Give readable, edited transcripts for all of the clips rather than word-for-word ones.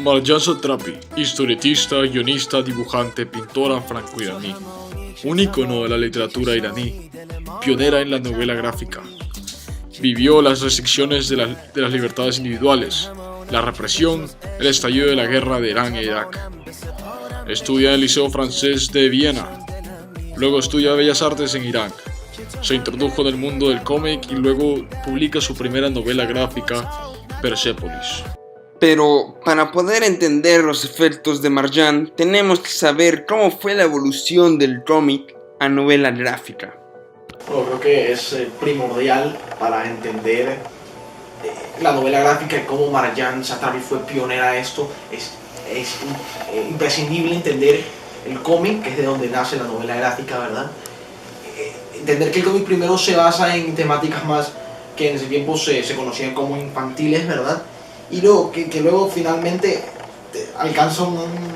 Marjane Satrapi, historietista, guionista, dibujante, pintora franco-iraní, un ícono de la literatura iraní, pionera en la novela gráfica. Vivió las restricciones de las libertades individuales, la represión, el estallido de la guerra de Irán e Irak. Estudia en el Liceo Francés de Viena, luego estudia Bellas Artes en Irán. Se introdujo en el mundo del cómic y luego publica su primera novela gráfica, Persepolis. Pero para poder entender los efectos de Marjane, tenemos que saber cómo fue la evolución del cómic a novela gráfica. Bueno, creo que es primordial para entender la novela gráfica y cómo Marjane Satrapi fue pionera a esto. Es imprescindible entender el cómic, que es de donde nace la novela gráfica, ¿verdad? Entender que el cómic primero se basa en temáticas más que en ese tiempo se conocían como infantiles, ¿verdad? Y luego que luego finalmente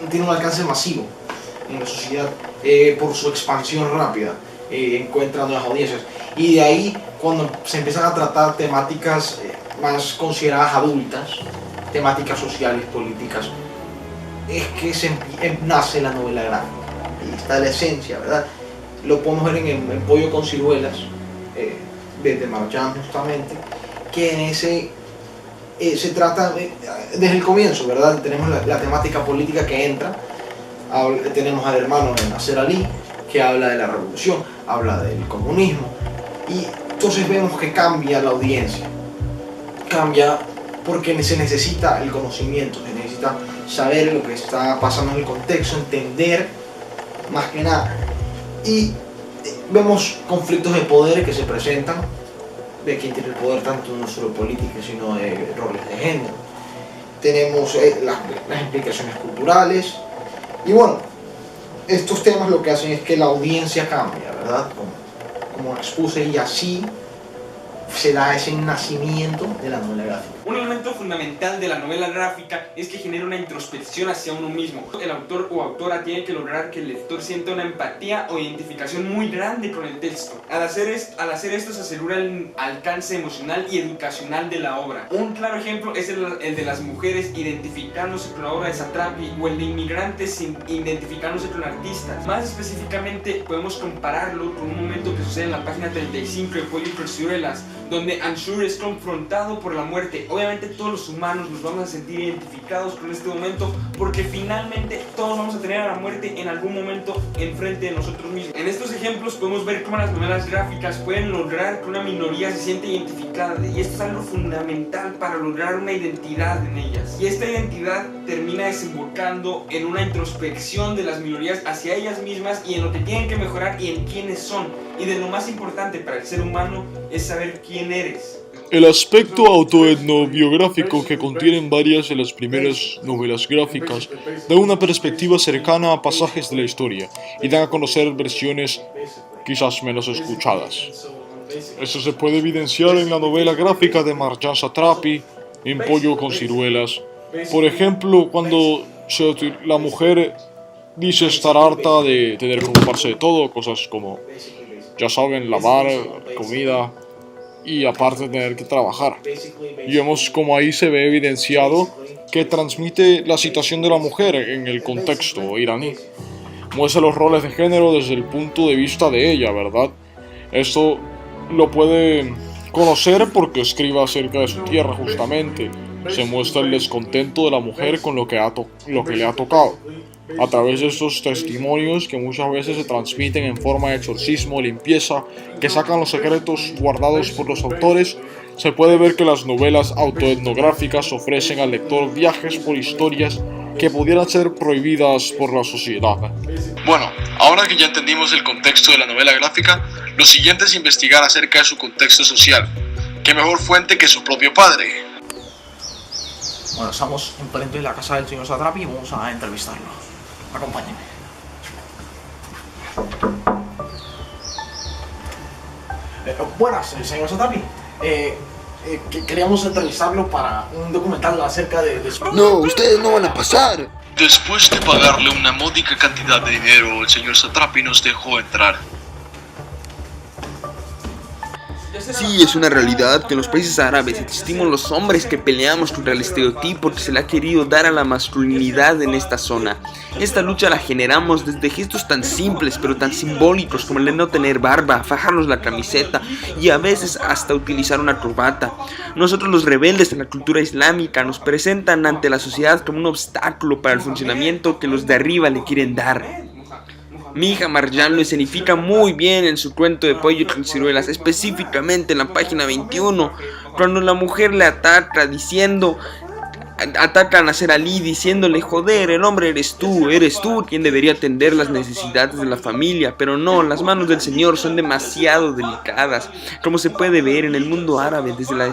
tiene un alcance masivo en la sociedad por su expansión rápida, encuentra nuevas audiencias. Y de ahí, cuando se empiezan a tratar temáticas más consideradas adultas, temáticas sociales, políticas, es que nace la novela gráfica. Ahí está la esencia, ¿verdad? Lo podemos ver en el Pollo con ciruelas, de Marjane justamente, que en ese se trata desde el comienzo, ¿verdad? Tenemos la temática política que entra, tenemos al hermano de Nasser Ali, que habla de la revolución, habla del comunismo, y entonces vemos que cambia la audiencia, cambia porque se necesita el conocimiento, se necesita saber lo que está pasando en el contexto, entender más que nada, y vemos conflictos de poder que se presentan, de quién tiene el poder, tanto no solo político, sino de roles de género. Tenemos las implicaciones culturales, y bueno, estos temas lo que hacen es que la audiencia cambia, ¿verdad? Como expuse, y así se da ese nacimiento de la novela gráfica. Un elemento fundamental de la novela gráfica es que genera una introspección hacia uno mismo. El autor o autora tiene que lograr que el lector sienta una empatía o identificación muy grande con el texto. Al hacer esto se asegura el alcance emocional y educacional de la obra. Un claro ejemplo es el de las mujeres identificándose con la obra de Satrapi, o el de inmigrantes identificándose con artistas. Más específicamente podemos compararlo con un momento que sucede en la página 35 de Pollo con ciruelas, donde Anshur es confrontado por la muerte. Obviamente todos los humanos nos vamos a sentir identificados con este momento, porque finalmente todos vamos a tener a la muerte en algún momento enfrente de nosotros mismos. En estos ejemplos podemos ver cómo las novelas gráficas pueden lograr que una minoría se siente identificada, y esto es algo fundamental para lograr una identidad en ellas. Y esta identidad termina desembocando en una introspección de las minorías hacia ellas mismas y en lo que tienen que mejorar y en quiénes son. Y de lo más importante para el ser humano es saber quién eres. El aspecto autoetnobiográfico que contienen varias de las primeras novelas gráficas da una perspectiva cercana a pasajes de la historia y dan a conocer versiones quizás menos escuchadas. Eso se puede evidenciar en la novela gráfica de Marjane Satrapi, en Pollo con ciruelas. Por ejemplo, cuando la mujer dice estar harta de tener que ocuparse de todo, cosas como, ya saben, lavar, comida, y aparte tener que trabajar. Y vemos como ahí se ve evidenciado que transmite la situación de la mujer en el contexto iraní. Muestra los roles de género desde el punto de vista de ella, ¿verdad? Esto lo puede conocer porque escribe acerca de su tierra justamente. Se muestra el descontento de la mujer con lo que le ha tocado. A través de estos testimonios que muchas veces se transmiten en forma de exorcismo o limpieza, que sacan los secretos guardados por los autores, se puede ver que las novelas autoetnográficas ofrecen al lector viajes por historias que pudieran ser prohibidas por la sociedad. Bueno, ahora que ya entendimos el contexto de la novela gráfica, lo siguiente es investigar acerca de su contexto social. ¿Qué mejor fuente que su propio padre? Bueno, estamos enfrente de la casa del señor Satrapi y vamos a entrevistarlo. Acompáñenme. Buenas, señor Satrapi. Queríamos entrevistarlo para un documental acerca de su... No, ustedes no van a pasar. Después de pagarle una módica cantidad de dinero, el señor Satrapi nos dejó entrar. Sí, es una realidad que en los países árabes existimos los hombres que peleamos contra el estereotipo que se le ha querido dar a la masculinidad en esta zona. Esta lucha la generamos desde gestos tan simples pero tan simbólicos como el de no tener barba, fajarnos la camiseta y a veces hasta utilizar una corbata. Nosotros los rebeldes en la cultura islámica nos presentan ante la sociedad como un obstáculo para el funcionamiento que los de arriba le quieren dar. Mi hija Marjan lo escenifica muy bien en su cuento de Pollo con ciruelas, específicamente en la página 21, cuando la mujer le ataca a Nasser Ali diciéndole: joder, el hombre eres tú quien debería atender las necesidades de la familia, pero no, las manos del Señor son demasiado delicadas. Como se puede ver en el mundo árabe desde la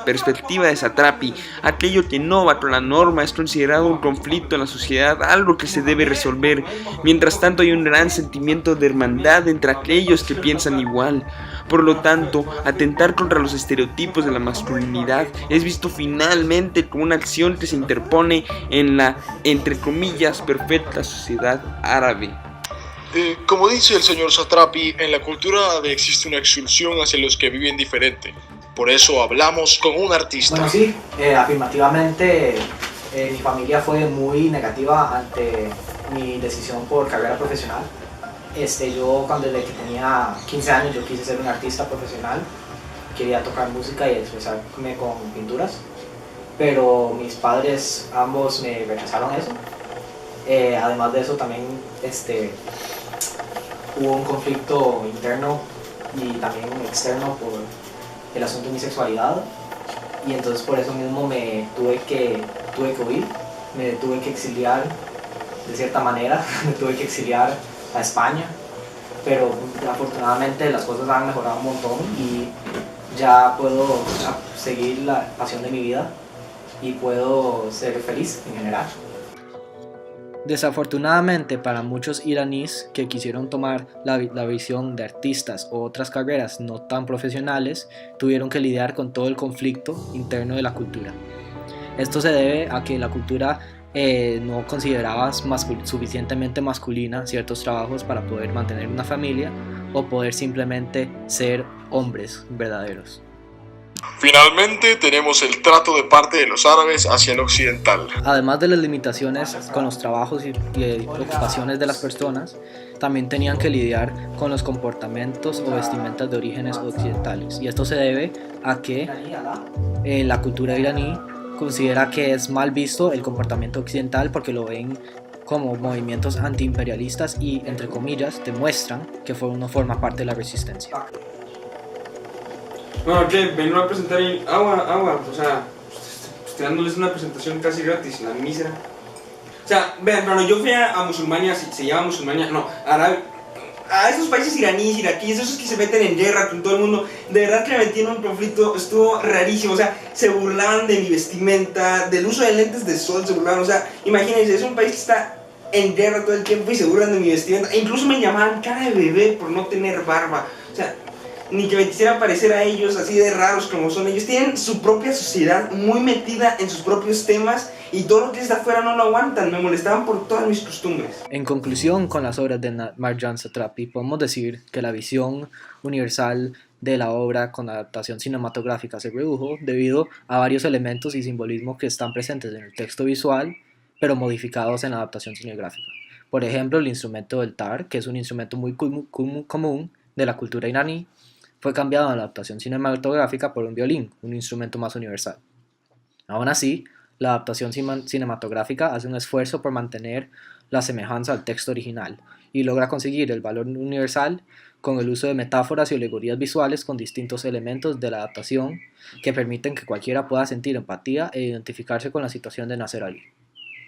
perspectiva de Satrapi, aquello que no va con la norma es considerado un conflicto en la sociedad, algo que se debe resolver. Mientras tanto hay un gran sentimiento de hermandad entre aquellos que piensan igual. Por lo tanto, atentar contra los estereotipos de la masculinidad es visto finalmente como una acción que se interpone en la, entre comillas, perfecta sociedad árabe. Como dice el señor Satrapi, en la cultura árabe existe una expulsión hacia los que viven diferente. Por eso hablamos con un artista. Bueno, sí, afirmativamente mi familia fue muy negativa ante mi decisión por carrera profesional. Yo desde que tenía 15 años yo quise ser un artista profesional, quería tocar música y expresarme con pinturas, pero mis padres ambos me rechazaron eso. Además de eso también hubo un conflicto interno y también externo por el asunto de mi sexualidad, y entonces por eso mismo me tuve que huir, me tuve que exiliar de cierta manera, me tuve que exiliar a España, pero afortunadamente las cosas han mejorado un montón y ya puedo seguir la pasión de mi vida y puedo ser feliz en general. Desafortunadamente para muchos iraníes que quisieron tomar la visión de artistas o otras carreras no tan profesionales, tuvieron que lidiar con todo el conflicto interno de la cultura. Esto se debe a que la cultura no consideraba suficientemente masculina ciertos trabajos para poder mantener una familia o poder simplemente ser hombres verdaderos. Finalmente tenemos el trato de parte de los árabes hacia el occidental. Además de las limitaciones con los trabajos y ocupaciones de las personas, también tenían que lidiar con los comportamientos o vestimentas de orígenes occidentales, y esto se debe a que la cultura iraní considera que es mal visto el comportamiento occidental porque lo ven como movimientos antiimperialistas y, entre comillas, demuestran que uno forma parte de la resistencia. Bueno, ¿qué? Vengo a presentar agua, o sea, estoy dándoles una presentación casi gratis, la mísera. O sea, vean, cuando yo fui a Musulmania, se llama Musulmania, no, a esos países iraníes, iraquíes, esos que se meten en guerra con todo el mundo, de verdad que me metí en un conflicto, estuvo rarísimo. O sea, se burlaban de mi vestimenta, del uso de lentes de sol, se burlaban. O sea, imagínense, es un país que está en guerra todo el tiempo y se burlan de mi vestimenta, e incluso me llamaban cara de bebé por no tener barba. O sea, ni que me quisiera parecer a ellos, así de raros como son. Ellos tienen su propia sociedad muy metida en sus propios temas y todo lo que está afuera no lo aguantan. Me molestaban por todas mis costumbres. En conclusión, con las obras de Marjan Satrapi podemos decir que la visión universal de la obra con adaptación cinematográfica se redujo debido a varios elementos y simbolismos que están presentes en el texto visual pero modificados en la adaptación cinematográfica. Por ejemplo, el instrumento del tar, que es un instrumento muy común de la cultura iraní, fue cambiado en la adaptación cinematográfica por un violín, un instrumento más universal. Aún así, la adaptación cinematográfica hace un esfuerzo por mantener la semejanza al texto original y logra conseguir el valor universal con el uso de metáforas y alegorías visuales con distintos elementos de la adaptación que permiten que cualquiera pueda sentir empatía e identificarse con la situación de Nasser Ali.